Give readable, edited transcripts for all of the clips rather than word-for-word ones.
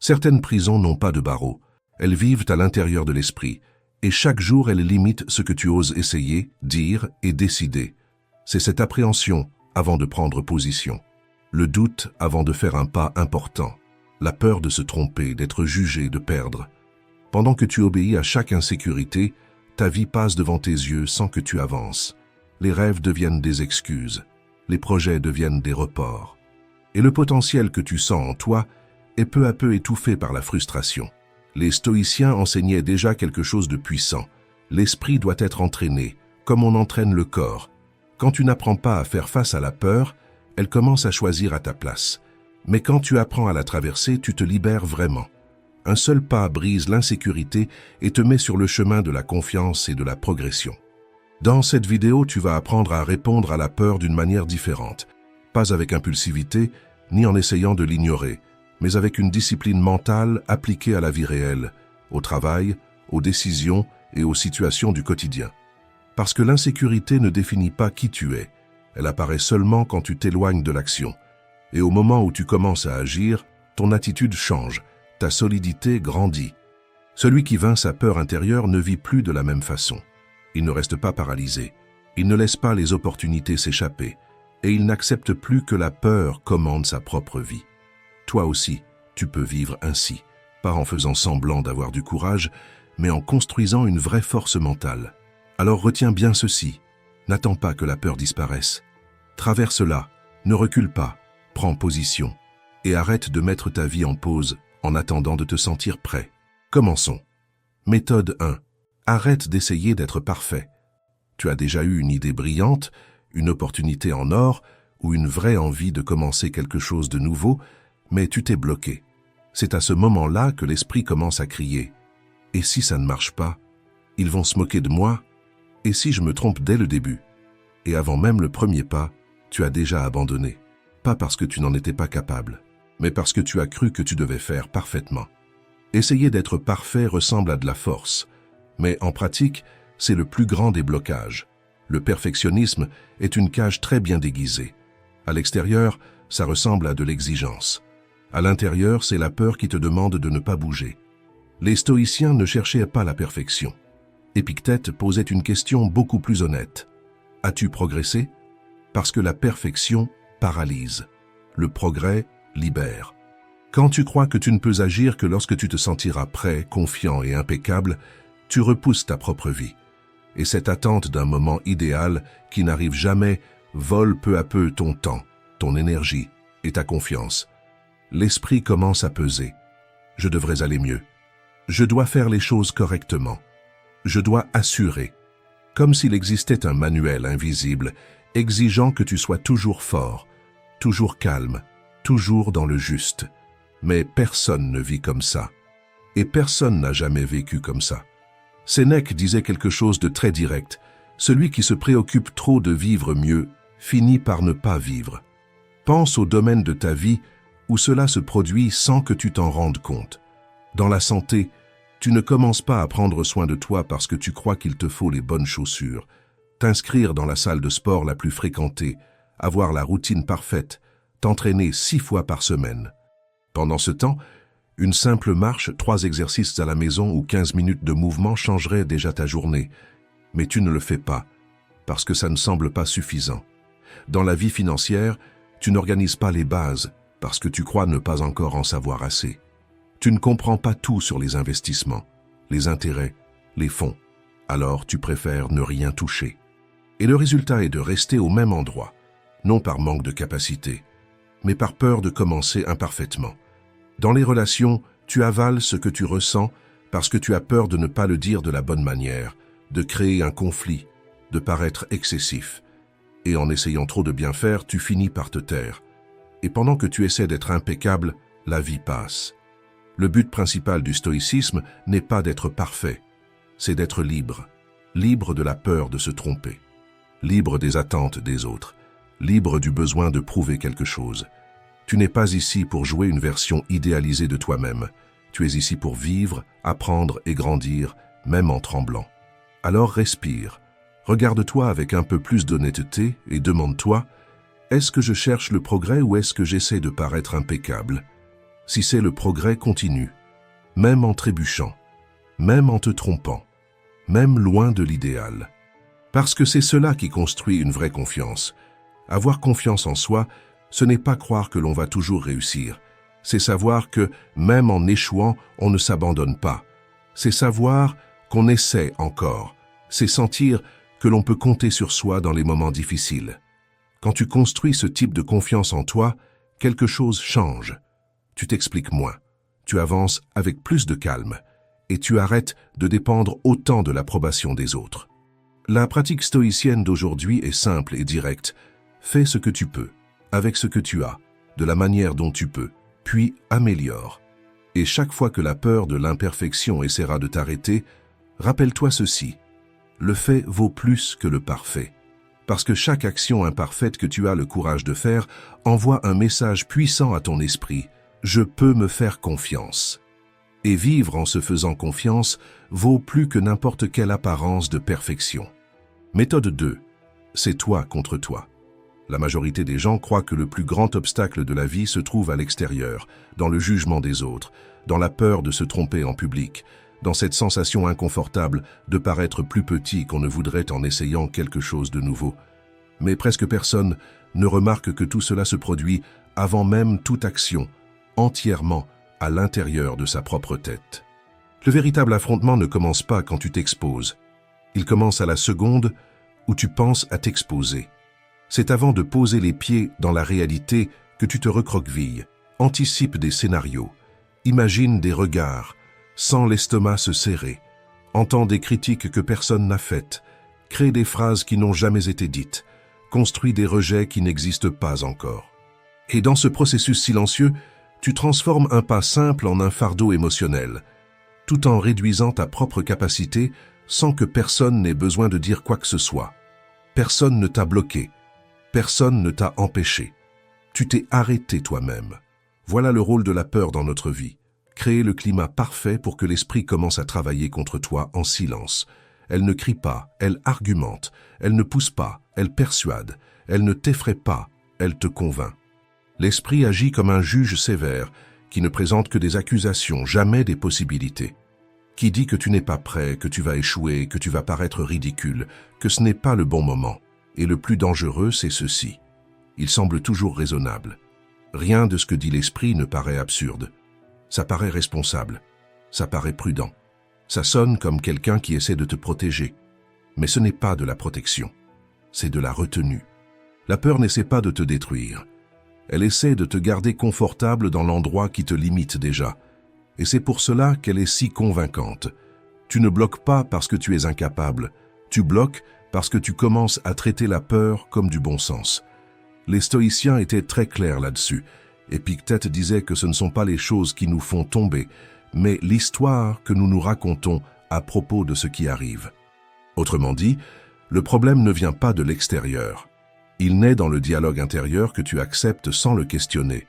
Certaines prisons n'ont pas de barreaux. Elles vivent à l'intérieur de l'esprit, et chaque jour elles limitent ce que tu oses essayer, dire et décider. C'est cette appréhension avant de prendre position. Le doute avant de faire un pas important. La peur de se tromper, d'être jugé, de perdre. Pendant que tu obéis à chaque insécurité, ta vie passe devant tes yeux sans que tu avances. Les rêves deviennent des excuses. Les projets deviennent des reports. Et le potentiel que tu sens en toi est peu à peu étouffé par la frustration. Les stoïciens enseignaient déjà quelque chose de puissant. L'esprit doit être entraîné, comme on entraîne le corps. Quand tu n'apprends pas à faire face à la peur, elle commence à choisir à ta place. Mais quand tu apprends à la traverser, tu te libères vraiment. Un seul pas brise l'insécurité et te met sur le chemin de la confiance et de la progression. Dans cette vidéo, tu vas apprendre à répondre à la peur d'une manière différente. Pas avec impulsivité, ni en essayant de l'ignorer, mais avec une discipline mentale appliquée à la vie réelle, au travail, aux décisions et aux situations du quotidien. Parce que l'insécurité ne définit pas qui tu es. Elle apparaît seulement quand tu t'éloignes de l'action. Et au moment où tu commences à agir, ton attitude change, ta solidité grandit. Celui qui vainc sa peur intérieure ne vit plus de la même façon. Il ne reste pas paralysé. Il ne laisse pas les opportunités s'échapper. Et il n'accepte plus que la peur commande sa propre vie. Toi aussi, tu peux vivre ainsi, pas en faisant semblant d'avoir du courage, mais en construisant une vraie force mentale. Alors retiens bien ceci, n'attends pas que la peur disparaisse. Traverse-la, ne recule pas, prends position, et arrête de mettre ta vie en pause en attendant de te sentir prêt. Commençons. Méthode 1. Arrête d'essayer d'être parfait. Tu as déjà eu une idée brillante, une opportunité en or ou une vraie envie de commencer quelque chose de nouveau, mais tu t'es bloqué. C'est à ce moment-là que l'esprit commence à crier. Et si ça ne marche pas? Ils vont se moquer de moi? Et si je me trompe dès le début? Et avant même le premier pas, tu as déjà abandonné. Pas parce que tu n'en étais pas capable, mais parce que tu as cru que tu devais faire parfaitement. Essayer d'être parfait ressemble à de la force, mais en pratique, c'est le plus grand des blocages. Le perfectionnisme est une cage très bien déguisée. À l'extérieur, ça ressemble à de l'exigence. À l'intérieur, c'est la peur qui te demande de ne pas bouger. Les stoïciens ne cherchaient pas la perfection. Épictète posait une question beaucoup plus honnête. As-tu progressé? Parce que la perfection paralyse. Le progrès libère. Quand tu crois que tu ne peux agir que lorsque tu te sentiras prêt, confiant et impeccable, tu repousses ta propre vie. Et cette attente d'un moment idéal qui n'arrive jamais vole peu à peu ton temps, ton énergie et ta confiance. L'esprit commence à peser. Je devrais aller mieux. Je dois faire les choses correctement. Je dois assurer. Comme s'il existait un manuel invisible, exigeant que tu sois toujours fort, toujours calme, toujours dans le juste. Mais personne ne vit comme ça. Et personne n'a jamais vécu comme ça. Sénèque disait quelque chose de très direct. Celui qui se préoccupe trop de vivre mieux finit par ne pas vivre. Pense au domaine de ta vie où cela se produit sans que tu t'en rendes compte. Dans la santé, tu ne commences pas à prendre soin de toi parce que tu crois qu'il te faut les bonnes chaussures, t'inscrire dans la salle de sport la plus fréquentée, avoir la routine parfaite, t'entraîner 6 fois par semaine. Pendant ce temps, une simple marche, 3 exercices à la maison ou 15 minutes de mouvement changerait déjà ta journée. Mais tu ne le fais pas, parce que ça ne semble pas suffisant. Dans la vie financière, tu n'organises pas les bases, parce que tu crois ne pas encore en savoir assez. Tu ne comprends pas tout sur les investissements, les intérêts, les fonds. Alors tu préfères ne rien toucher. Et le résultat est de rester au même endroit, non par manque de capacité, mais par peur de commencer imparfaitement. Dans les relations, tu avales ce que tu ressens parce que tu as peur de ne pas le dire de la bonne manière, de créer un conflit, de paraître excessif. Et en essayant trop de bien faire, tu finis par te taire. Et pendant que tu essaies d'être impeccable, la vie passe. Le but principal du stoïcisme n'est pas d'être parfait, c'est d'être libre. Libre de la peur de se tromper. Libre des attentes des autres. Libre du besoin de prouver quelque chose. Tu n'es pas ici pour jouer une version idéalisée de toi-même. Tu es ici pour vivre, apprendre et grandir, même en tremblant. Alors respire. Regarde-toi avec un peu plus d'honnêteté et demande-toi, est-ce que je cherche le progrès ou est-ce que j'essaie de paraître impeccable? si c'est le progrès continu, même en trébuchant, même en te trompant, même loin de l'idéal. Parce que c'est cela qui construit une vraie confiance. Avoir confiance en soi, ce n'est pas croire que l'on va toujours réussir. C'est savoir que, même en échouant, on ne s'abandonne pas. C'est savoir qu'on essaie encore. C'est sentir que l'on peut compter sur soi dans les moments difficiles. Quand tu construis ce type de confiance en toi, quelque chose change. Tu t'expliques moins, tu avances avec plus de calme et tu arrêtes de dépendre autant de l'approbation des autres. La pratique stoïcienne d'aujourd'hui est simple et directe. Fais ce que tu peux, avec ce que tu as, de la manière dont tu peux, puis améliore. Et chaque fois que la peur de l'imperfection essaiera de t'arrêter, rappelle-toi ceci. Le fait vaut plus que le parfait. Parce que chaque action imparfaite que tu as le courage de faire envoie un message puissant à ton esprit. Je peux me faire confiance. Et vivre en se faisant confiance vaut plus que n'importe quelle apparence de perfection. Méthode 2. C'est toi contre toi. La majorité des gens croient que le plus grand obstacle de la vie se trouve à l'extérieur, dans le jugement des autres, dans la peur de se tromper en public, dans cette sensation inconfortable de paraître plus petit qu'on ne voudrait en essayant quelque chose de nouveau. Mais presque personne ne remarque que tout cela se produit avant même toute action, entièrement à l'intérieur de sa propre tête. Le véritable affrontement ne commence pas quand tu t'exposes. Il commence à la seconde où tu penses à t'exposer. C'est avant de poser les pieds dans la réalité que tu te recroquevilles, anticipe des scénarios, imagine des regards, sens l'estomac se serrer, entends des critiques que personne n'a faites, crée des phrases qui n'ont jamais été dites, construit des rejets qui n'existent pas encore. Et dans ce processus silencieux, tu transformes un pas simple en un fardeau émotionnel, tout en réduisant ta propre capacité sans que personne n'ait besoin de dire quoi que ce soit. Personne ne t'a bloqué, personne ne t'a empêché. Tu t'es arrêté toi-même. Voilà le rôle de la peur dans notre vie. Créer le climat parfait pour que l'esprit commence à travailler contre toi en silence. Elle ne crie pas, elle argumente, elle ne pousse pas, elle persuade, elle ne t'effraie pas, elle te convainc. L'esprit agit comme un juge sévère qui ne présente que des accusations, jamais des possibilités. Qui dit que tu n'es pas prêt, que tu vas échouer, que tu vas paraître ridicule, que ce n'est pas le bon moment. Et le plus dangereux, c'est ceci. Il semble toujours raisonnable. Rien de ce que dit l'esprit ne paraît absurde. Ça paraît responsable. Ça paraît prudent. Ça sonne comme quelqu'un qui essaie de te protéger. Mais ce n'est pas de la protection. C'est de la retenue. La peur n'essaie pas de te détruire. Elle essaie de te garder confortable dans l'endroit qui te limite déjà. Et c'est pour cela qu'elle est si convaincante. Tu ne bloques pas parce que tu es incapable. Tu bloques parce que tu commences à traiter la peur comme du bon sens. Les stoïciens étaient très clairs là-dessus. Épictète disait que ce ne sont pas les choses qui nous font tomber, mais l'histoire que nous nous racontons à propos de ce qui arrive. Autrement dit, le problème ne vient pas de l'extérieur. Il naît dans le dialogue intérieur que tu acceptes sans le questionner.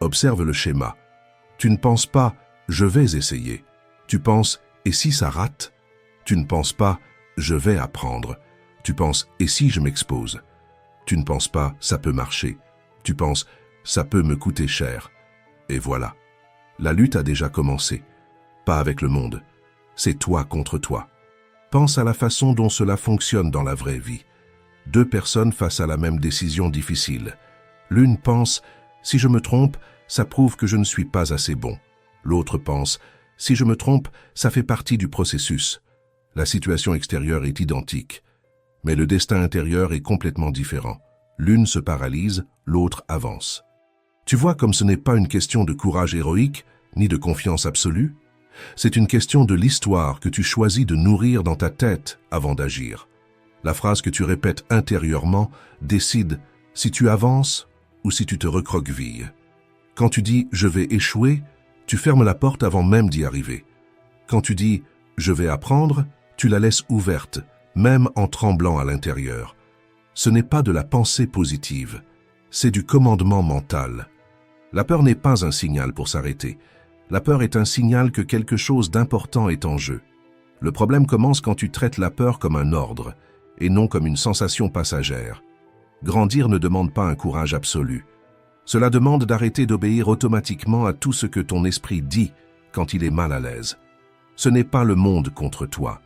Observe le schéma. Tu ne penses pas « je vais essayer ». Tu penses « et si ça rate ?» Tu ne penses pas « je vais apprendre ». Tu penses « et si je m'expose ?» Tu ne penses pas « ça peut marcher ». Tu penses « ça peut me coûter cher ». Et voilà. La lutte a déjà commencé. Pas avec le monde. C'est toi contre toi. Pense à la façon dont cela fonctionne dans la vraie vie. Deux personnes face à la même décision difficile. L'une pense « si je me trompe, ça prouve que je ne suis pas assez bon ». L'autre pense « si je me trompe, ça fait partie du processus ». La situation extérieure est identique. Mais le destin intérieur est complètement différent. L'une se paralyse, l'autre avance. Tu vois comme ce n'est pas une question de courage héroïque, ni de confiance absolue. C'est une question de l'histoire que tu choisis de nourrir dans ta tête avant d'agir. La phrase que tu répètes intérieurement décide si tu avances ou si tu te recroquevilles. Quand tu dis « je vais échouer », tu fermes la porte avant même d'y arriver. Quand tu dis « je vais apprendre », tu la laisses ouverte, même en tremblant à l'intérieur. Ce n'est pas de la pensée positive, c'est du commandement mental. La peur n'est pas un signal pour s'arrêter. La peur est un signal que quelque chose d'important est en jeu. Le problème commence quand tu traites la peur comme un ordre, et non comme une sensation passagère. Grandir ne demande pas un courage absolu. Cela demande d'arrêter d'obéir automatiquement à tout ce que ton esprit dit quand il est mal à l'aise. Ce n'est pas le monde contre toi.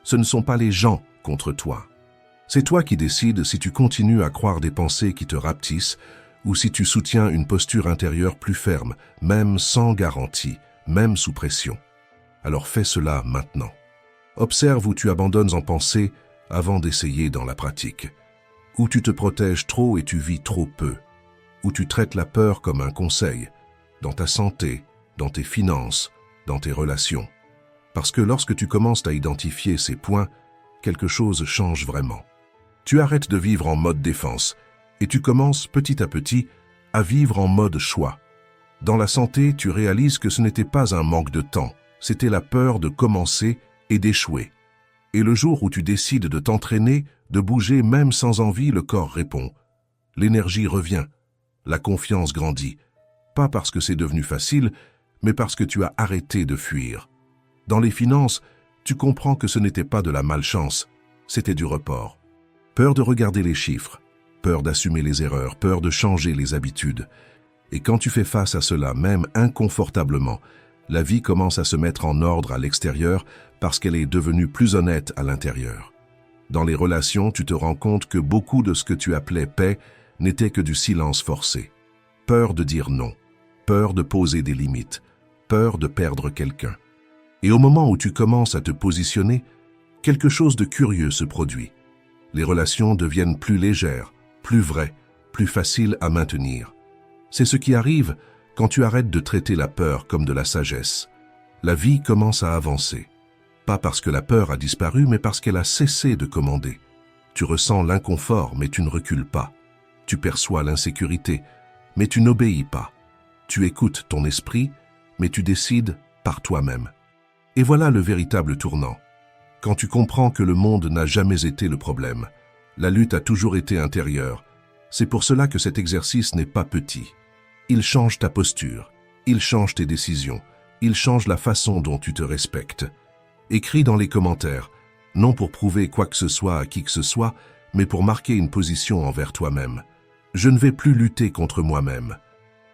Ce ne sont pas les gens contre toi. C'est toi qui décides si tu continues à croire des pensées qui te rapetissent ou si tu soutiens une posture intérieure plus ferme, même sans garantie, même sous pression. Alors fais cela maintenant. Observe où tu abandonnes en pensée avant d'essayer dans la pratique. Où tu te protèges trop et tu vis trop peu. Où tu traites la peur comme un conseil, dans ta santé, dans tes finances, dans tes relations. Parce que lorsque tu commences à identifier ces points, quelque chose change vraiment. Tu arrêtes de vivre en mode défense et tu commences petit à petit à vivre en mode choix. Dans la santé, tu réalises que ce n'était pas un manque de temps, c'était la peur de commencer et d'échouer. Et le jour où tu décides de t'entraîner, de bouger même sans envie, le corps répond. L'énergie revient, la confiance grandit, pas parce que c'est devenu facile, mais parce que tu as arrêté de fuir. Dans les finances, tu comprends que ce n'était pas de la malchance, c'était du report. Peur de regarder les chiffres, peur d'assumer les erreurs, peur de changer les habitudes. Et quand tu fais face à cela, même inconfortablement, la vie commence à se mettre en ordre à l'extérieur parce qu'elle est devenue plus honnête à l'intérieur. Dans les relations, tu te rends compte que beaucoup de ce que tu appelais paix n'était que du silence forcé. Peur de dire non, peur de poser des limites, peur de perdre quelqu'un. Et au moment où tu commences à te positionner, quelque chose de curieux se produit. Les relations deviennent plus légères, plus vraies, plus faciles à maintenir. C'est ce qui arrive quand tu arrêtes de traiter la peur comme de la sagesse. La vie commence à avancer. Pas parce que la peur a disparu, mais parce qu'elle a cessé de commander. Tu ressens l'inconfort, mais tu ne recules pas. Tu perçois l'insécurité, mais tu n'obéis pas. Tu écoutes ton esprit, mais tu décides par toi-même. Et voilà le véritable tournant. Quand tu comprends que le monde n'a jamais été le problème, la lutte a toujours été intérieure. C'est pour cela que cet exercice n'est pas petit. Il change ta posture, il change tes décisions, il change la façon dont tu te respectes. Écris dans les commentaires, non pour prouver quoi que ce soit à qui que ce soit, mais pour marquer une position envers toi-même. Je ne vais plus lutter contre moi-même.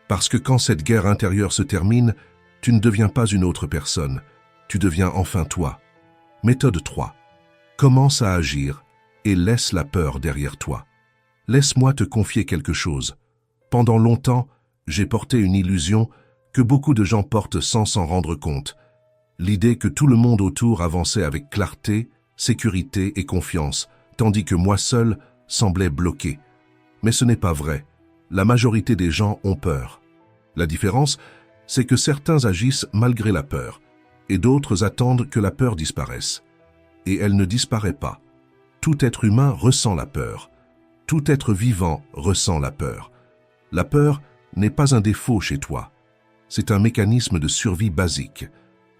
Parce que quand cette guerre intérieure se termine, tu ne deviens pas une autre personne, tu deviens enfin toi. Méthode 3. Commence à agir et laisse la peur derrière toi. Laisse-moi te confier quelque chose. Pendant longtemps, j'ai porté une illusion que beaucoup de gens portent sans s'en rendre compte. L'idée que tout le monde autour avançait avec clarté, sécurité et confiance, tandis que moi seul semblais bloqué. Mais ce n'est pas vrai. La majorité des gens ont peur. La différence, c'est que certains agissent malgré la peur, et d'autres attendent que la peur disparaisse. Et elle ne disparaît pas. Tout être humain ressent la peur. Tout être vivant ressent la peur. La peur n'est pas un défaut chez toi. C'est un mécanisme de survie basique.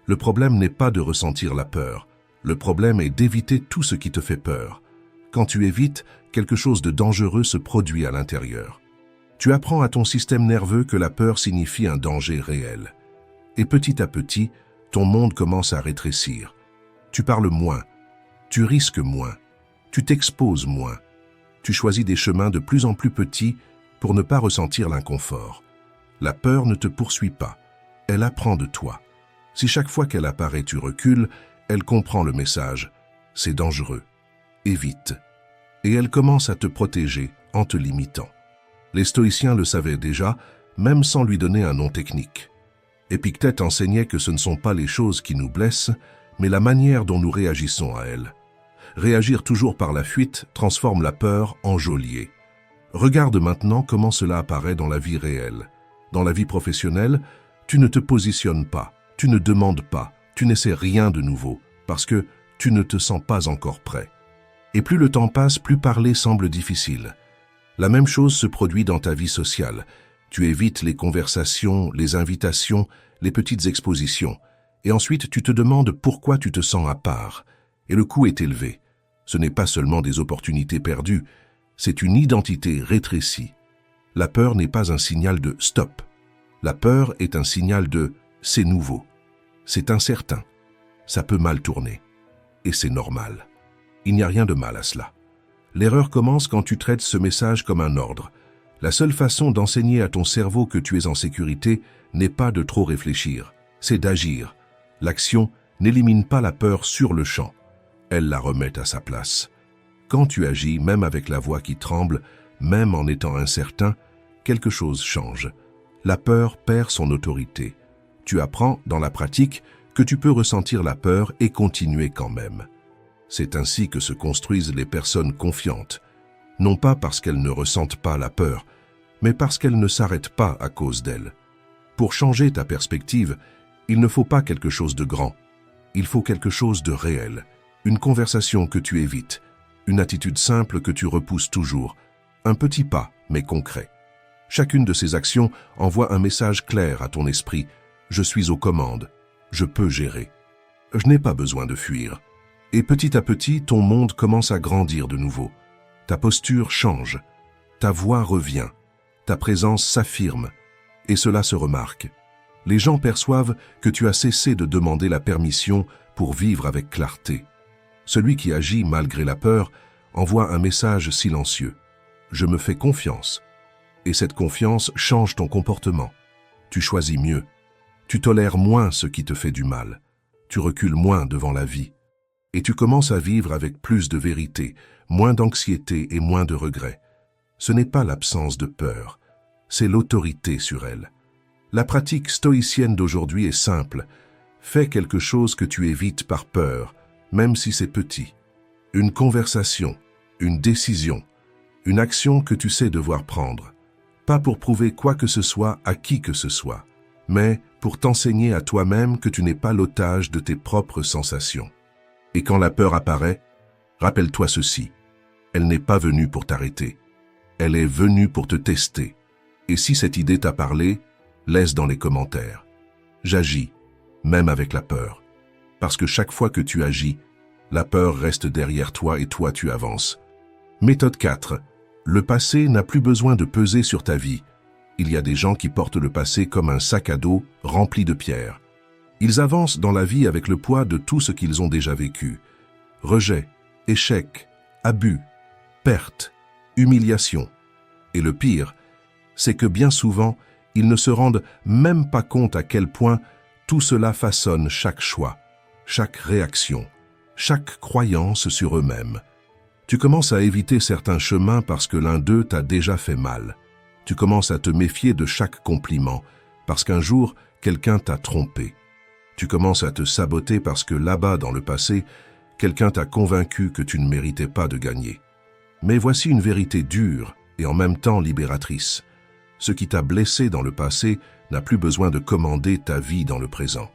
Le problème n'est pas de ressentir la peur. Le problème est d'éviter tout ce qui te fait peur. Quand tu évites, quelque chose de dangereux se produit à l'intérieur. Tu apprends à ton système nerveux que la peur signifie un danger réel. Et petit à petit, ton monde commence à rétrécir. Tu parles moins, tu risques moins, tu t'exposes moins. Tu choisis des chemins de plus en plus petits pour ne pas ressentir l'inconfort. La peur ne te poursuit pas, elle apprend de toi. Si chaque fois qu'elle apparaît tu recules, elle comprend le message. C'est dangereux. Évite. Et elle commence à te protéger en te limitant. Les stoïciens le savaient déjà, même sans lui donner un nom technique. Épictète enseignait que ce ne sont pas les choses qui nous blessent, mais la manière dont nous réagissons à elles. Réagir toujours par la fuite transforme la peur en geôlier. Regarde maintenant comment cela apparaît dans la vie réelle. Dans la vie professionnelle, tu ne te positionnes pas, tu ne demandes pas, tu n'essaies rien de nouveau, parce que tu ne te sens pas encore prêt. Et plus le temps passe, plus parler semble difficile. La même chose se produit dans ta vie sociale. Tu évites les conversations, les invitations, les petites expositions. Et ensuite, tu te demandes pourquoi tu te sens à part. Et le coût est élevé. Ce n'est pas seulement des opportunités perdues, c'est une identité rétrécie. La peur n'est pas un signal de « stop ». La peur est un signal de « c'est nouveau ». C'est incertain. Ça peut mal tourner. Et c'est normal. Il n'y a rien de mal à cela. L'erreur commence quand tu traites ce message comme un ordre. La seule façon d'enseigner à ton cerveau que tu es en sécurité n'est pas de trop réfléchir, c'est d'agir. L'action n'élimine pas la peur sur le champ, elle la remet à sa place. Quand tu agis, même avec la voix qui tremble, même en étant incertain, quelque chose change. La peur perd son autorité. Tu apprends, dans la pratique, que tu peux ressentir la peur et continuer quand même. C'est ainsi que se construisent les personnes confiantes, non pas parce qu'elles ne ressentent pas la peur, mais parce qu'elles ne s'arrêtent pas à cause d'elle. Pour changer ta perspective, il ne faut pas quelque chose de grand, il faut quelque chose de réel, une conversation que tu évites, une attitude simple que tu repousses toujours, un petit pas, mais concret. Chacune de ces actions envoie un message clair à ton esprit. Je suis aux commandes, je peux gérer. Je n'ai pas besoin de fuir. Et petit à petit, ton monde commence à grandir de nouveau. Ta posture change, ta voix revient, ta présence s'affirme, et cela se remarque. Les gens perçoivent que tu as cessé de demander la permission pour vivre avec clarté. Celui qui agit malgré la peur envoie un message silencieux. Je me fais confiance. Et cette confiance change ton comportement. Tu choisis mieux. Tu tolères moins ce qui te fait du mal. Tu recules moins devant la vie. Et tu commences à vivre avec plus de vérité, moins d'anxiété et moins de regrets. Ce n'est pas l'absence de peur, c'est l'autorité sur elle. La pratique stoïcienne d'aujourd'hui est simple. Fais quelque chose que tu évites par peur, même si c'est petit. Une conversation, une décision, une action que tu sais devoir prendre. Pas pour prouver quoi que ce soit à qui que ce soit, mais pour t'enseigner à toi-même que tu n'es pas l'otage de tes propres sensations. Et quand la peur apparaît, rappelle-toi ceci. Elle n'est pas venue pour t'arrêter. Elle est venue pour te tester. Et si cette idée t'a parlé, laisse dans les commentaires. J'agis, même avec la peur. Parce que chaque fois que tu agis, la peur reste derrière toi et toi tu avances. Méthode 4. Le passé n'a plus besoin de peser sur ta vie. Il y a des gens qui portent le passé comme un sac à dos rempli de pierres. Ils avancent dans la vie avec le poids de tout ce qu'ils ont déjà vécu. Rejet, échec, abus, perte, humiliation. Et le pire, c'est que bien souvent, ils ne se rendent même pas compte à quel point tout cela façonne chaque choix, chaque réaction, chaque croyance sur eux-mêmes. Tu commences à éviter certains chemins parce que l'un d'eux t'a déjà fait mal. Tu commences à te méfier de chaque compliment parce qu'un jour, quelqu'un t'a trompé. Tu commences à te saboter parce que là-bas, dans le passé, quelqu'un t'a convaincu que tu ne méritais pas de gagner. Mais voici une vérité dure et en même temps libératrice. Ce qui t'a blessé dans le passé n'a plus besoin de commander ta vie dans le présent.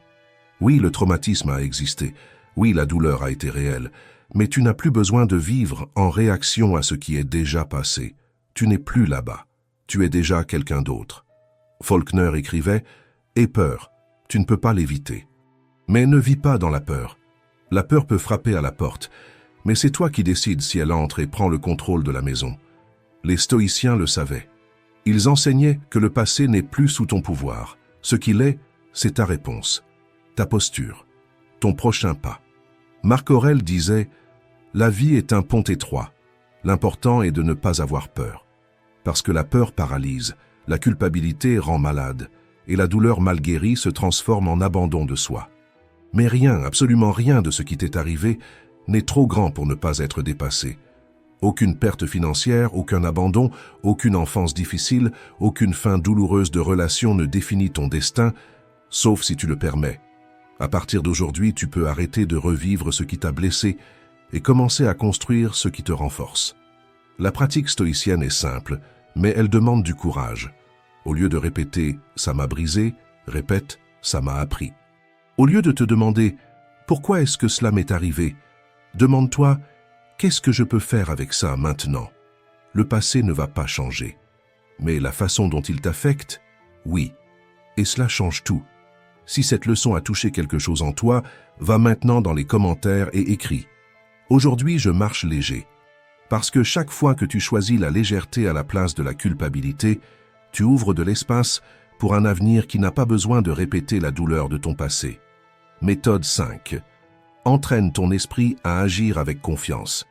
Oui, le traumatisme a existé. Oui, la douleur a été réelle. Mais tu n'as plus besoin de vivre en réaction à ce qui est déjà passé. Tu n'es plus là-bas. Tu es déjà quelqu'un d'autre. Faulkner écrivait « Aie peur, tu ne peux pas l'éviter. Mais ne vis pas dans la peur. La peur peut frapper à la porte, mais c'est toi qui décides si elle entre et prend le contrôle de la maison. » Les stoïciens le savaient. Ils enseignaient que le passé n'est plus sous ton pouvoir. Ce qu'il est, c'est ta réponse, ta posture, ton prochain pas. Marc Aurèle disait « La vie est un pont étroit. L'important est de ne pas avoir peur. Parce que la peur paralyse, la culpabilité rend malade, et la douleur mal guérie se transforme en abandon de soi. Mais rien, absolument rien de ce qui t'est arrivé n'est trop grand pour ne pas être dépassé. Aucune perte financière, aucun abandon, aucune enfance difficile, aucune fin douloureuse de relation ne définit ton destin, sauf si tu le permets. À partir d'aujourd'hui, tu peux arrêter de revivre ce qui t'a blessé et commencer à construire ce qui te renforce. La pratique stoïcienne est simple, mais elle demande du courage. Au lieu de répéter « ça m'a brisé », répète « ça m'a appris ». Au lieu de te demander « pourquoi est-ce que cela m'est arrivé ?» demande-toi « qu'est-ce que je peux faire avec ça maintenant ?» Le passé ne va pas changer. Mais la façon dont il t'affecte, oui. Et cela change tout. Si cette leçon a touché quelque chose en toi, va maintenant dans les commentaires et écris « Aujourd'hui, je marche léger ». Parce que chaque fois que tu choisis la légèreté à la place de la culpabilité, tu ouvres de l'espace pour un avenir qui n'a pas besoin de répéter la douleur de ton passé. Méthode 5. Entraîne ton esprit à agir avec confiance.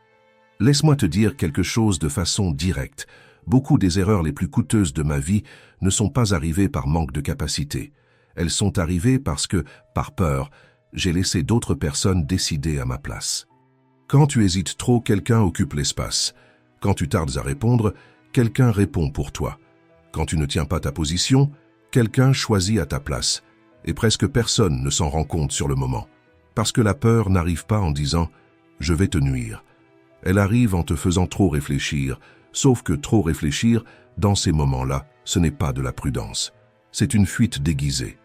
Laisse-moi te dire quelque chose de façon directe. Beaucoup des erreurs les plus coûteuses de ma vie ne sont pas arrivées par manque de capacité. Elles sont arrivées parce que, par peur, j'ai laissé d'autres personnes décider à ma place. Quand tu hésites trop, quelqu'un occupe l'espace. Quand tu tardes à répondre, quelqu'un répond pour toi. Quand tu ne tiens pas ta position, quelqu'un choisit à ta place. Et presque personne ne s'en rend compte sur le moment. Parce que la peur n'arrive pas en disant « je vais te nuire ». Elle arrive en te faisant trop réfléchir, sauf que trop réfléchir, dans ces moments-là, ce n'est pas de la prudence. C'est une fuite déguisée.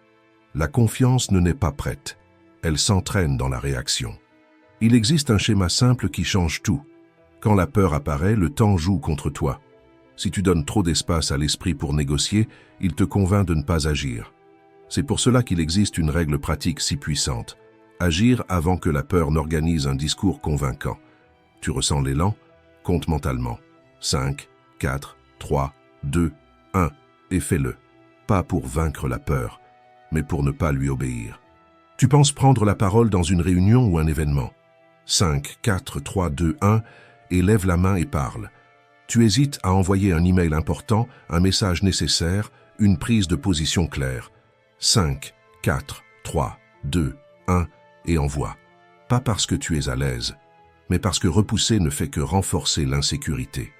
La confiance ne naît pas prête. Elle s'entraîne dans la réaction. Il existe un schéma simple qui change tout. Quand la peur apparaît, le temps joue contre toi. Si tu donnes trop d'espace à l'esprit pour négocier, il te convainc de ne pas agir. C'est pour cela qu'il existe une règle pratique si puissante. Agir avant que la peur n'organise un discours convaincant. Tu ressens l'élan? Compte mentalement. 5, 4, 3, 2, 1 et fais-le. Pas pour vaincre la peur, mais pour ne pas lui obéir. Tu penses prendre la parole dans une réunion ou un événement. 5, 4, 3, 2, 1 et lève la main et parle. Tu hésites à envoyer un email important, un message nécessaire, une prise de position claire. 5, 4, 3, 2, 1 et envoie. Pas parce que tu es à l'aise, mais parce que repousser ne fait que renforcer l'insécurité.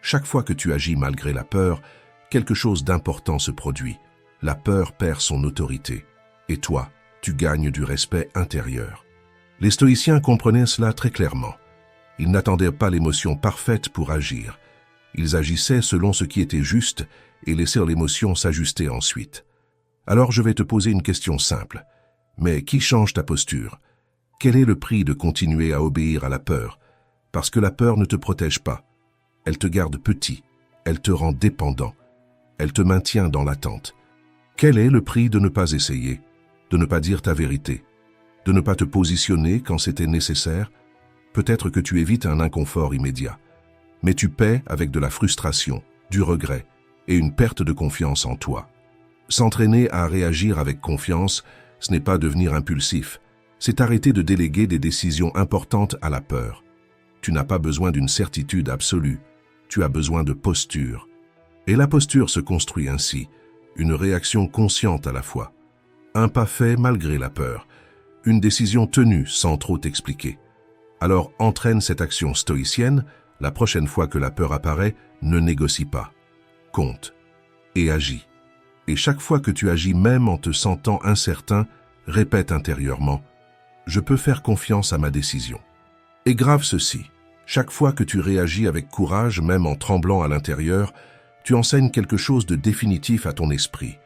Chaque fois que tu agis malgré la peur, quelque chose d'important se produit. La peur perd son autorité. Et toi, tu gagnes du respect intérieur. Les stoïciens comprenaient cela très clairement. Ils n'attendaient pas l'émotion parfaite pour agir. Ils agissaient selon ce qui était juste et laissèrent l'émotion s'ajuster ensuite. Alors je vais te poser une question simple. Mais qui change ta posture? Quel est le prix de continuer à obéir à la peur? Parce que la peur ne te protège pas. Elle te garde petit, elle te rend dépendant, elle te maintient dans l'attente. Quel est le prix de ne pas essayer, de ne pas dire ta vérité, de ne pas te positionner quand c'était nécessaire? Peut-être que tu évites un inconfort immédiat, mais tu paies avec de la frustration, du regret et une perte de confiance en toi. S'entraîner à réagir avec confiance, ce n'est pas devenir impulsif, c'est arrêter de déléguer des décisions importantes à la peur. Tu n'as pas besoin d'une certitude absolue, tu as besoin de posture. Et la posture se construit ainsi, une réaction consciente à la fois. Un pas fait malgré la peur, une décision tenue sans trop t'expliquer. Alors entraîne cette action stoïcienne, la prochaine fois que la peur apparaît, ne négocie pas. Compte et agis. Et chaque fois que tu agis même en te sentant incertain, répète intérieurement « Je peux faire confiance à ma décision ». Et grave ceci, chaque fois que tu réagis avec courage, même en tremblant à l'intérieur, tu enseignes quelque chose de définitif à ton esprit.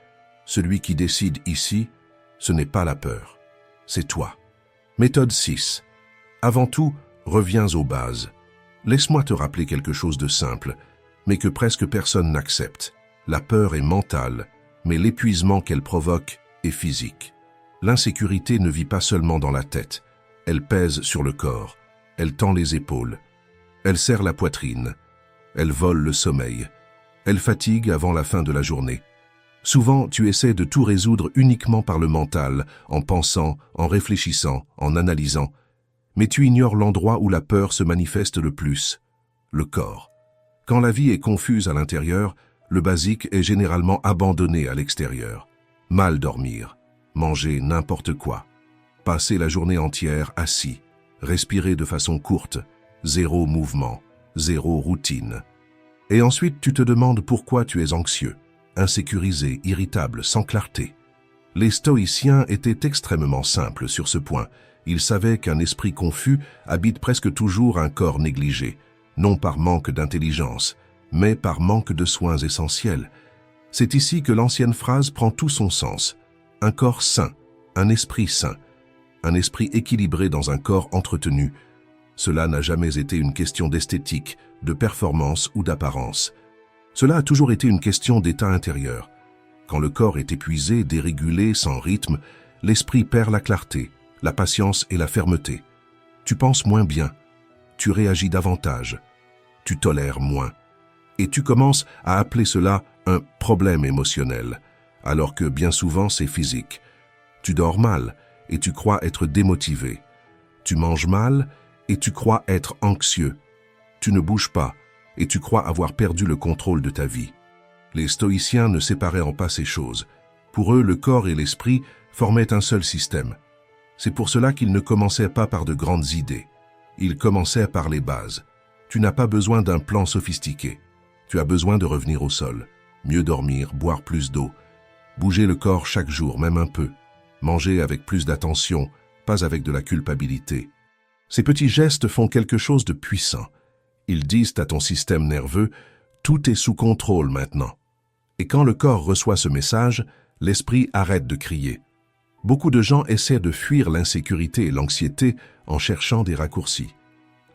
Celui qui décide ici, ce n'est pas la peur, c'est toi. Méthode 6. Avant tout, reviens aux bases. Laisse-moi te rappeler quelque chose de simple, mais que presque personne n'accepte. La peur est mentale, mais l'épuisement qu'elle provoque est physique. L'insécurité ne vit pas seulement dans la tête, elle pèse sur le corps, elle tend les épaules, elle serre la poitrine, elle vole le sommeil, elle fatigue avant la fin de la journée. Souvent, tu essaies de tout résoudre uniquement par le mental, en pensant, en réfléchissant, en analysant, mais tu ignores l'endroit où la peur se manifeste le plus, le corps. Quand la vie est confuse à l'intérieur, le basique est généralement abandonné à l'extérieur. Mal dormir, manger n'importe quoi, passer la journée entière assis, respirer de façon courte, zéro mouvement, zéro routine. Et ensuite tu te demandes pourquoi tu es anxieux, insécurisé, irritable, sans clarté. Les stoïciens étaient extrêmement simples sur ce point. Ils savaient qu'un esprit confus habite presque toujours un corps négligé, non par manque d'intelligence, mais par manque de soins essentiels. C'est ici que l'ancienne phrase prend tout son sens. Un corps sain, un esprit sain, un esprit équilibré dans un corps entretenu. Cela n'a jamais été une question d'esthétique, de performance ou d'apparence. Cela a toujours été une question d'état intérieur. Quand le corps est épuisé, dérégulé, sans rythme, l'esprit perd la clarté, la patience et la fermeté. Tu penses moins bien, tu réagis davantage, tu tolères moins. Et tu commences à appeler cela un problème émotionnel, alors que bien souvent c'est physique. Tu dors mal et tu crois être démotivé. Tu manges mal et tu crois être anxieux. Tu ne bouges pas et tu crois avoir perdu le contrôle de ta vie. Les stoïciens ne séparaient pas ces choses. Pour eux, le corps et l'esprit formaient un seul système. C'est pour cela qu'ils ne commençaient pas par de grandes idées. Ils commençaient par les bases. Tu n'as pas besoin d'un plan sophistiqué. Tu as besoin de revenir au sol, mieux dormir, boire plus d'eau, bouger le corps chaque jour, même un peu, manger avec plus d'attention, pas avec de la culpabilité. Ces petits gestes font quelque chose de puissant. Ils disent à ton système nerveux, tout est sous contrôle maintenant. Et quand le corps reçoit ce message, l'esprit arrête de crier. Beaucoup de gens essaient de fuir l'insécurité et l'anxiété en cherchant des raccourcis.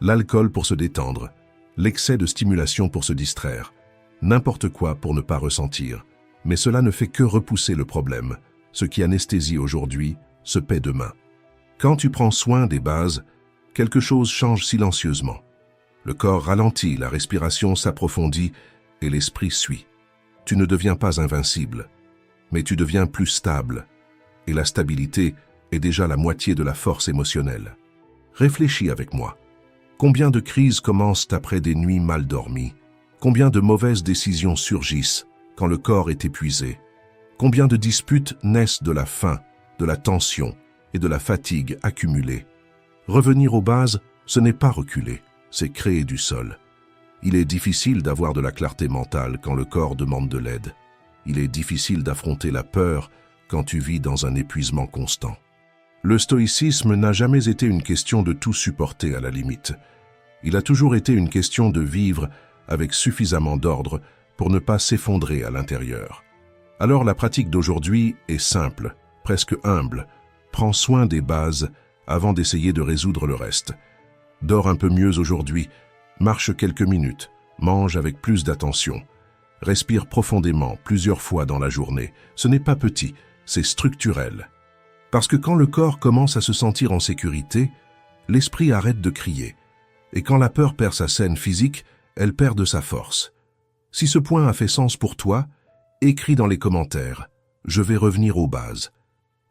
L'alcool pour se détendre, l'excès de stimulation pour se distraire, n'importe quoi pour ne pas ressentir. Mais cela ne fait que repousser le problème. Ce qui anesthésie aujourd'hui se paie demain. Quand tu prends soin des bases, quelque chose change silencieusement. Le corps ralentit, la respiration s'approfondit et l'esprit suit. Tu ne deviens pas invincible, mais tu deviens plus stable. Et la stabilité est déjà la moitié de la force émotionnelle. Réfléchis avec moi. Combien de crises commencent après des nuits mal dormies? Combien de mauvaises décisions surgissent quand le corps est épuisé? Combien de disputes naissent de la faim, de la tension et de la fatigue accumulée? Revenir aux bases, ce n'est pas reculer, c'est créer du sol. Il est difficile d'avoir de la clarté mentale quand le corps demande de l'aide. Il est difficile d'affronter la peur quand tu vis dans un épuisement constant. Le stoïcisme n'a jamais été une question de tout supporter à la limite. Il a toujours été une question de vivre avec suffisamment d'ordre pour ne pas s'effondrer à l'intérieur. Alors la pratique d'aujourd'hui est simple, presque humble. Prends soin des bases avant d'essayer de résoudre le reste. Dors un peu mieux aujourd'hui, marche quelques minutes, mange avec plus d'attention. Respire profondément plusieurs fois dans la journée. Ce n'est pas petit, c'est structurel. Parce que quand le corps commence à se sentir en sécurité, l'esprit arrête de crier. Et quand la peur perd sa scène physique, elle perd de sa force. Si ce point a fait sens pour toi, écris dans les commentaires « Je vais revenir aux bases ».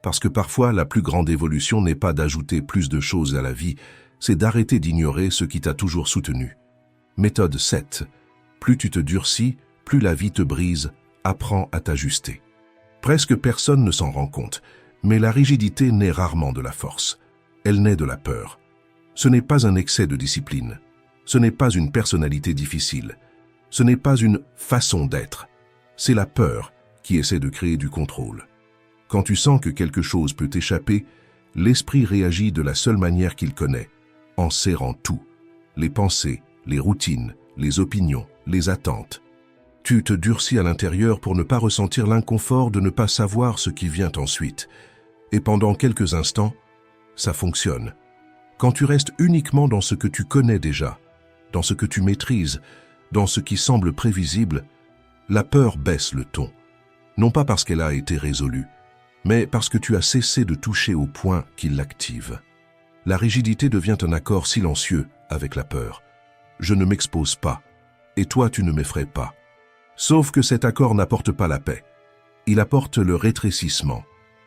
Parce que parfois, la plus grande évolution n'est pas d'ajouter plus de choses à la vie, c'est d'arrêter d'ignorer ce qui t'a toujours soutenu. Méthode 7. Plus tu te durcis, plus la vie te brise, apprends à t'ajuster. Presque personne ne s'en rend compte, mais la rigidité naît rarement de la force. Elle naît de la peur. Ce n'est pas un excès de discipline. Ce n'est pas une personnalité difficile. Ce n'est pas une façon d'être. C'est la peur qui essaie de créer du contrôle. Quand tu sens que quelque chose peut t'échapper, l'esprit réagit de la seule manière qu'il connaît, en serrant tout. Les pensées, les routines, les opinions, les attentes. Tu te durcis à l'intérieur pour ne pas ressentir l'inconfort de ne pas savoir ce qui vient ensuite. Et pendant quelques instants, ça fonctionne. Quand tu restes uniquement dans ce que tu connais déjà, dans ce que tu maîtrises, dans ce qui semble prévisible, la peur baisse le ton. Non pas parce qu'elle a été résolue, mais parce que tu as cessé de toucher au point qui l'active. La rigidité devient un accord silencieux avec la peur. Je ne m'expose pas, et toi tu ne m'effraies pas. Sauf que cet accord n'apporte pas la paix. Il apporte le rétrécissement.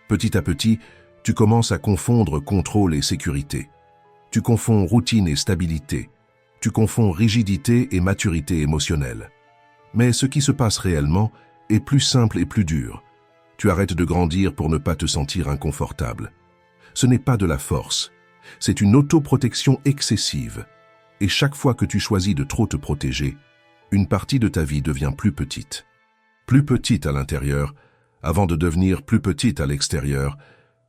Petit à petit, tu commences à confondre contrôle et sécurité. Tu confonds routine et stabilité. Tu confonds rigidité et maturité émotionnelle. Mais ce qui se passe réellement est plus simple et plus dur. Tu arrêtes de grandir pour ne pas te sentir inconfortable. Ce n'est pas de la force, c'est une autoprotection excessive. Et chaque fois que tu choisis de trop te protéger, une partie de ta vie devient plus petite. Plus petite à l'intérieur, avant de devenir plus petite à l'extérieur.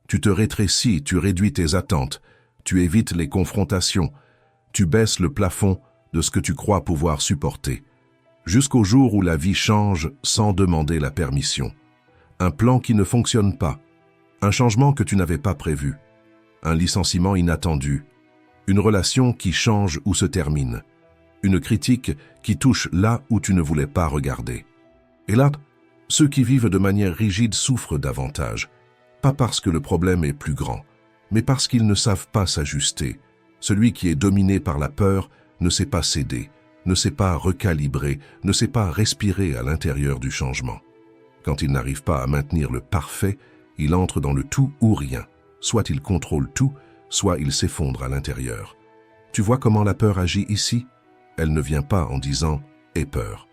Tu te rétrécis, tu réduis tes attentes, tu évites les confrontations, tu baisses le plafond de ce que tu crois pouvoir supporter. Jusqu'au jour où la vie change sans demander la permission. Un plan qui ne fonctionne pas, un changement que tu n'avais pas prévu, un licenciement inattendu, une relation qui change ou se termine, une critique qui touche là où tu ne voulais pas regarder. Et là, ceux qui vivent de manière rigide souffrent davantage, pas parce que le problème est plus grand, mais parce qu'ils ne savent pas s'ajuster. Celui qui est dominé par la peur ne sait pas céder, ne sait pas recalibrer, ne sait pas respirer à l'intérieur du changement. Quand il n'arrive pas à maintenir le parfait, il entre dans le tout ou rien. Soit il contrôle tout, soit il s'effondre à l'intérieur. Tu vois comment la peur agit ici? Elle ne vient pas en disant « aie peur ».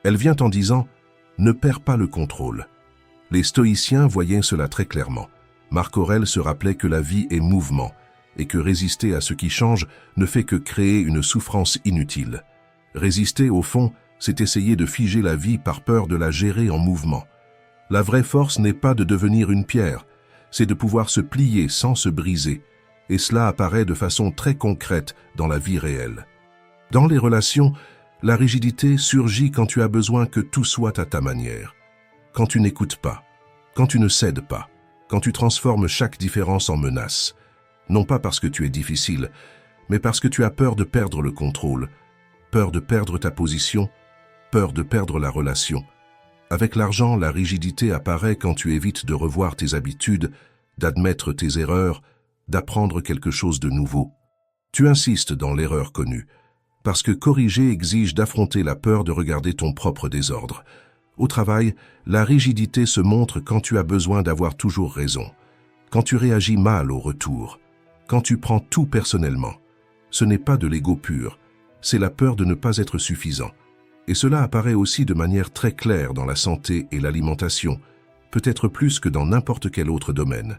Elle vient en disant « ne perds pas le contrôle ». Les stoïciens voyaient cela très clairement. Marc Aurèle se rappelait que la vie est mouvement et que résister à ce qui change ne fait que créer une souffrance inutile. Résister, au fond, c'est essayer de figer la vie par peur de la gérer en mouvement. La vraie force n'est pas de devenir une pierre, c'est de pouvoir se plier sans se briser, et cela apparaît de façon très concrète dans la vie réelle. Dans les relations, la rigidité surgit quand tu as besoin que tout soit à ta manière, quand tu n'écoutes pas, quand tu ne cèdes pas, quand tu transformes chaque différence en menace, non pas parce que tu es difficile, mais parce que tu as peur de perdre le contrôle, peur de perdre ta position, peur de perdre la relation. Avec l'argent, la rigidité apparaît quand tu évites de revoir tes habitudes, d'admettre tes erreurs, d'apprendre quelque chose de nouveau. Tu insistes dans l'erreur connue, parce que corriger exige d'affronter la peur de regarder ton propre désordre. Au travail, la rigidité se montre quand tu as besoin d'avoir toujours raison, quand tu réagis mal au retour, quand tu prends tout personnellement. Ce n'est pas de l'ego pur, c'est la peur de ne pas être suffisant. Et cela apparaît aussi de manière très claire dans la santé et l'alimentation, peut-être plus que dans n'importe quel autre domaine.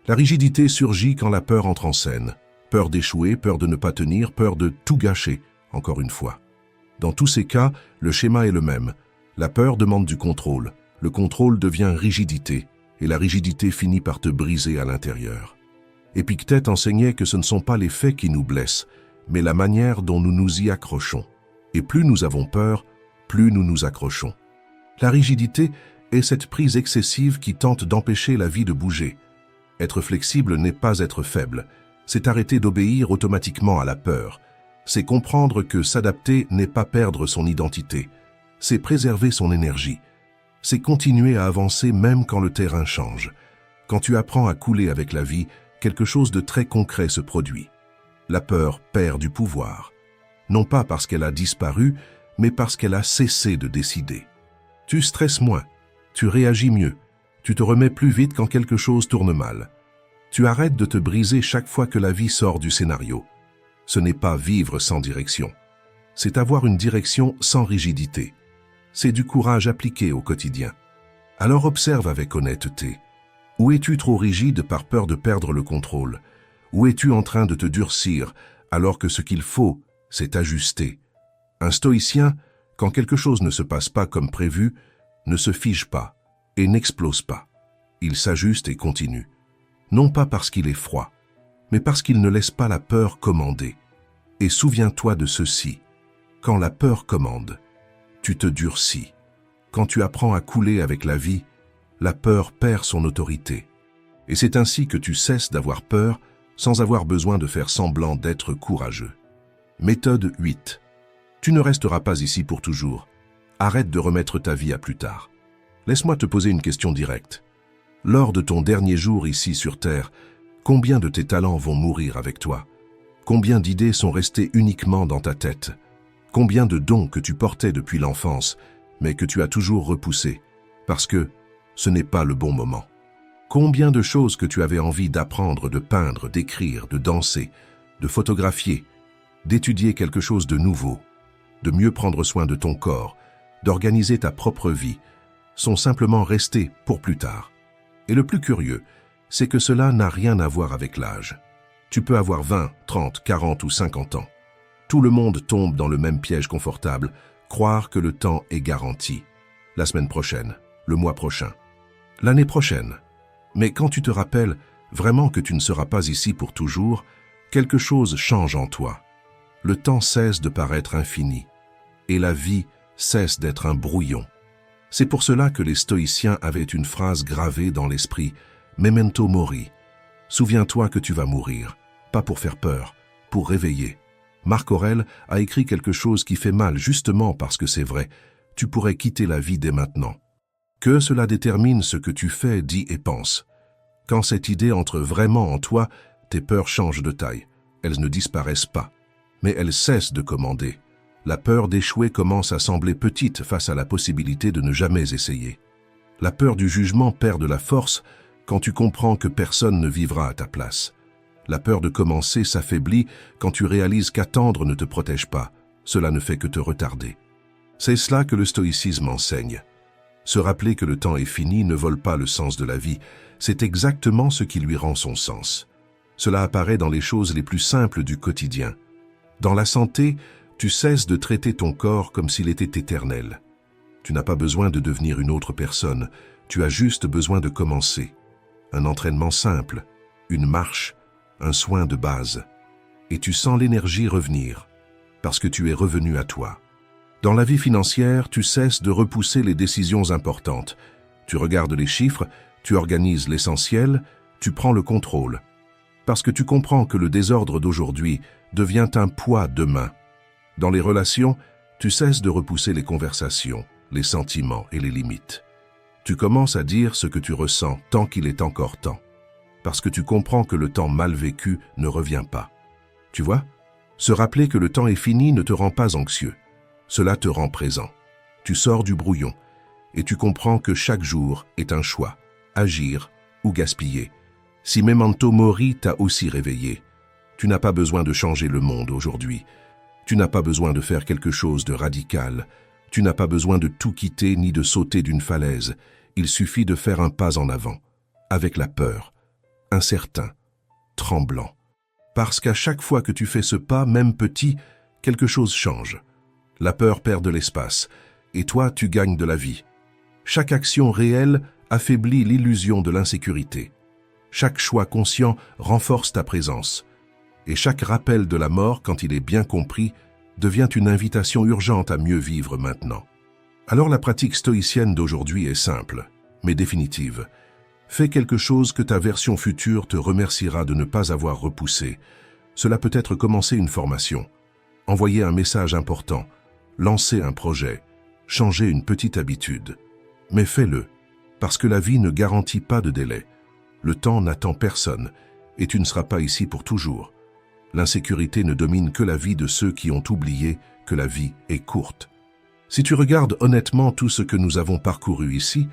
La rigidité surgit quand la peur entre en scène. Peur d'échouer, peur de ne pas tenir, peur de tout gâcher, encore une fois. Dans tous ces cas, le schéma est le même. La peur demande du contrôle. Le contrôle devient rigidité, et la rigidité finit par te briser à l'intérieur. Épictète enseignait que ce ne sont pas les faits qui nous blessent, mais la manière dont nous nous y accrochons. Et plus nous avons peur, plus nous nous accrochons. La rigidité est cette prise excessive qui tente d'empêcher la vie de bouger. Être flexible n'est pas être faible, c'est arrêter d'obéir automatiquement à la peur. C'est comprendre que s'adapter n'est pas perdre son identité, c'est préserver son énergie. C'est continuer à avancer même quand le terrain change. Quand tu apprends à couler avec la vie, quelque chose de très concret se produit. La peur perd du pouvoir. Non pas parce qu'elle a disparu, mais parce qu'elle a cessé de décider. Tu stresses moins, tu réagis mieux, tu te remets plus vite quand quelque chose tourne mal. Tu arrêtes de te briser chaque fois que la vie sort du scénario. Ce n'est pas vivre sans direction, c'est avoir une direction sans rigidité. C'est du courage appliqué au quotidien. Alors observe avec honnêteté. Où es-tu trop rigide par peur de perdre le contrôle? Où es-tu en train de te durcir alors que ce qu'il faut, c'est ajuster? Un stoïcien, quand quelque chose ne se passe pas comme prévu, ne se fige pas et n'explose pas. Il s'ajuste et continue. Non pas parce qu'il est froid, mais parce qu'il ne laisse pas la peur commander. Et souviens-toi de ceci. Quand la peur commande, tu te durcis. Quand tu apprends à couler avec la vie, la peur perd son autorité. Et c'est ainsi que tu cesses d'avoir peur sans avoir besoin de faire semblant d'être courageux. Méthode 8. Tu ne resteras pas ici pour toujours. Arrête de remettre ta vie à plus tard. Laisse-moi te poser une question directe. Lors de ton dernier jour ici sur Terre, combien de tes talents vont mourir avec toi? Combien d'idées sont restées uniquement dans ta tête? Combien de dons que tu portais depuis l'enfance, mais que tu as toujours repoussés, parce que ce n'est pas le bon moment? Combien de choses que tu avais envie d'apprendre, de peindre, d'écrire, de danser, de photographier, d'étudier quelque chose de nouveau, de mieux prendre soin de ton corps, d'organiser ta propre vie, sont simplement restées pour plus tard. Et le plus curieux, c'est que cela n'a rien à voir avec l'âge. Tu peux avoir 20, 30, 40 ou 50 ans. Tout le monde tombe dans le même piège confortable, croire que le temps est garanti. La semaine prochaine, le mois prochain, l'année prochaine. Mais quand tu te rappelles vraiment que tu ne seras pas ici pour toujours, quelque chose change en toi. Le temps cesse de paraître infini, et la vie cesse d'être un brouillon. C'est pour cela que les stoïciens avaient une phrase gravée dans l'esprit, « Memento mori ». Souviens-toi que tu vas mourir, pas pour faire peur, pour réveiller. Marc Aurèle a écrit quelque chose qui fait mal justement parce que c'est vrai. Tu pourrais quitter la vie dès maintenant. Que cela détermine ce que tu fais, dis et penses. Quand cette idée entre vraiment en toi, tes peurs changent de taille. Elles ne disparaissent pas, mais elles cessent de commander. La peur d'échouer commence à sembler petite face à la possibilité de ne jamais essayer. La peur du jugement perd de la force quand tu comprends que personne ne vivra à ta place. La peur de commencer s'affaiblit quand tu réalises qu'attendre ne te protège pas. cela ne fait que te retarder. C'est cela que le stoïcisme enseigne. Se rappeler que le temps est fini ne vole pas le sens de la vie, c'est exactement ce qui lui rend son sens. Cela apparaît dans les choses les plus simples du quotidien. Dans la santé, tu cesses de traiter ton corps comme s'il était éternel. Tu n'as pas besoin de devenir une autre personne, tu as juste besoin de commencer. Un entraînement simple, une marche, un soin de base. Et tu sens l'énergie revenir, parce que tu es revenu à toi. Dans la vie financière, tu cesses de repousser les décisions importantes. Tu regardes les chiffres, tu organises l'essentiel, tu prends le contrôle. Parce que tu comprends que le désordre d'aujourd'hui devient un poids demain. Dans les relations, tu cesses de repousser les conversations, les sentiments et les limites. Tu commences à dire ce que tu ressens tant qu'il est encore temps. Parce que tu comprends que le temps mal vécu ne revient pas. Tu vois, se rappeler que le temps est fini ne te rend pas anxieux. Cela te rend présent. Tu sors du brouillon et tu comprends que chaque jour est un choix, agir ou gaspiller. Si Memento Mori t'a aussi réveillé, tu n'as pas besoin de changer le monde aujourd'hui. Tu n'as pas besoin de faire quelque chose de radical. Tu n'as pas besoin de tout quitter ni de sauter d'une falaise. Il suffit de faire un pas en avant, avec la peur, incertain, tremblant. Parce qu'à chaque fois que tu fais ce pas, même petit, quelque chose change. La peur perd de l'espace, et toi, tu gagnes de la vie. Chaque action réelle affaiblit l'illusion de l'insécurité. Chaque choix conscient renforce ta présence. Et chaque rappel de la mort, quand il est bien compris, devient une invitation urgente à mieux vivre maintenant. Alors la pratique stoïcienne d'aujourd'hui est simple, mais définitive. Fais quelque chose que ta version future te remerciera de ne pas avoir repoussé. Cela peut être commencer une formation, envoyer un message important, lancer un projet, changer une petite habitude. Mais fais-le, parce que la vie ne garantit pas de délai. Le temps n'attend personne, et tu ne seras pas ici pour toujours. L'insécurité ne domine que la vie de ceux qui ont oublié que la vie est courte. Si tu regardes honnêtement tout ce que nous avons parcouru ici,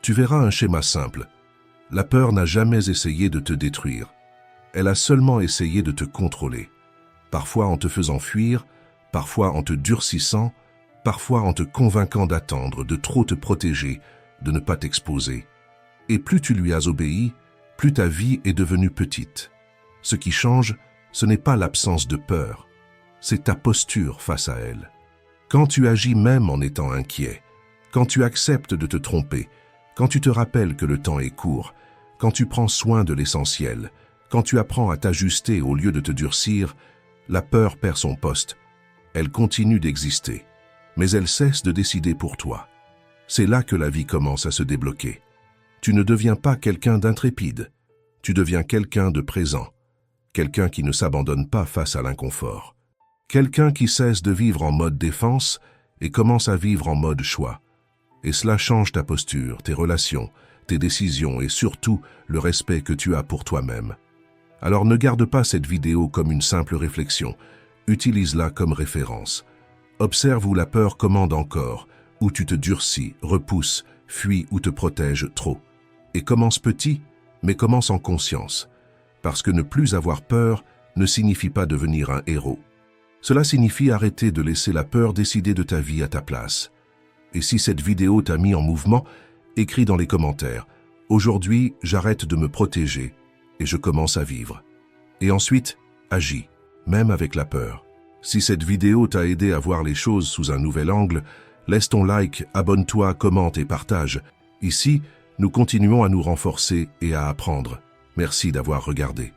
tu verras un schéma simple. La peur n'a jamais essayé de te détruire. Elle a seulement essayé de te contrôler. Parfois en te faisant fuir, parfois en te durcissant, parfois en te convainquant d'attendre, de trop te protéger, de ne pas t'exposer. Et plus tu lui as obéi, plus ta vie est devenue petite. Ce qui change, ce n'est pas l'absence de peur, c'est ta posture face à elle. Quand tu agis même en étant inquiet, quand tu acceptes de te tromper, quand tu te rappelles que le temps est court, quand tu prends soin de l'essentiel, quand tu apprends à t'ajuster au lieu de te durcir, la peur perd son poste. Elle continue d'exister, mais elle cesse de décider pour toi. C'est là que la vie commence à se débloquer. Tu ne deviens pas quelqu'un d'intrépide, tu deviens quelqu'un de présent, quelqu'un qui ne s'abandonne pas face à l'inconfort, quelqu'un qui cesse de vivre en mode défense et commence à vivre en mode choix. Et cela change ta posture, tes relations, tes décisions et surtout le respect que tu as pour toi-même. Alors ne garde pas cette vidéo comme une simple réflexion, utilise-la comme référence. Observe où la peur commande encore, où tu te durcis, repousses, fuis ou te protèges trop. Et commence petit, mais commence en conscience. Parce que ne plus avoir peur ne signifie pas devenir un héros. Cela signifie arrêter de laisser la peur décider de ta vie à ta place. Et si cette vidéo t'a mis en mouvement, écris dans les commentaires « Aujourd'hui, j'arrête de me protéger et je commence à vivre ». Et ensuite, agis, même avec la peur. Si cette vidéo t'a aidé à voir les choses sous un nouvel angle, laisse ton like, abonne-toi, commente et partage. Ici, nous continuons à nous renforcer et à apprendre. Merci d'avoir regardé.